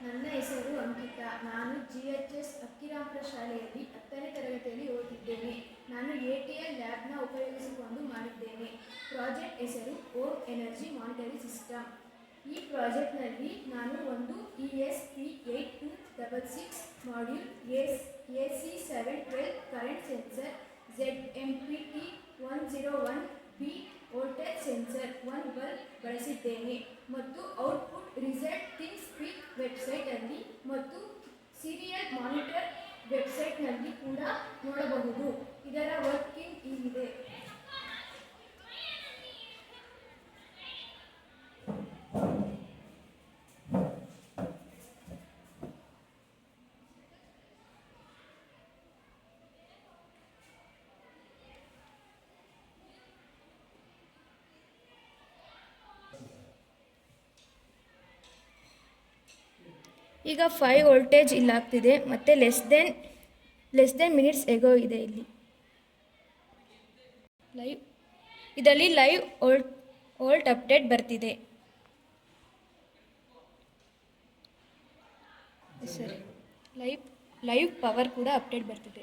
ನನ್ನ ಹೆಸರು ಅಂಕಿತಾ. ನಾನು GHS ಅಕ್ಕಿರಾಂಪುರ ಶಾಲೆಯಲ್ಲಿ 10ನೇ ತರಗತಿಯಲ್ಲಿ ಓದುತ್ತಿದ್ದೇನೆ. ನಾನು ATL ಲ್ಯಾಬ್ನ ಉಪಯೋಗಿಸಿಕೊಂಡು ಮಾಡಿದ್ದೇನೆ. ಪ್ರಾಜೆಕ್ಟ್ ಹೆಸರು ಓಮ್ ಎನರ್ಜಿ ಮಾನಿಟರಿಂಗ್ ಸಿಸ್ಟಮ್. ಈ ಪ್ರಾಜೆಕ್ಟ್ನಲ್ಲಿ ನಾನು ಒಂದು ESP8266 module, AC712 current sensor, ZMPT101B voltage sensor, 1 bulb ಬಳಸಿದ್ದೇನೆ ಮತ್ತು ಔಟ್ಪುಟ್ ರಿಸಲ್ಟ್ ಥಿಂಗ್ಸ್ ಸ್ಪೀಕ್ ವೆಬ್ಸೈಟಲ್ಲಿ ಮತ್ತು ಸೀರಿಯಲ್ ಮಾನಿಟರ್ ವೆಬ್ಸೈಟ್ನಲ್ಲಿ ಕೂಡ ನೋಡಬಹುದು. ಇದರ ವರ್ಕಿಂಗ್ ಹೀಗಿದೆ. ಈಗ 5 ವೋಲ್ಟೇಜ್ ಇಲ್ಲಾಗ್ತಿದೆ ಮತ್ತು ಲೆಸ್ ದೆನ್ ಮಿನಿಟ್ಸ್ ಎಗೋ ಇದೆ. ಇದರಲ್ಲಿ ಲೈವ್ ವೋಲ್ಟ್ ಅಪ್ಡೇಟ್ ಬರ್ತಿದೆ. ಸರಿ, ಲೈವ್ ಪವರ್ ಕೂಡ ಅಪ್ಡೇಟ್ ಬರ್ತಿದೆ.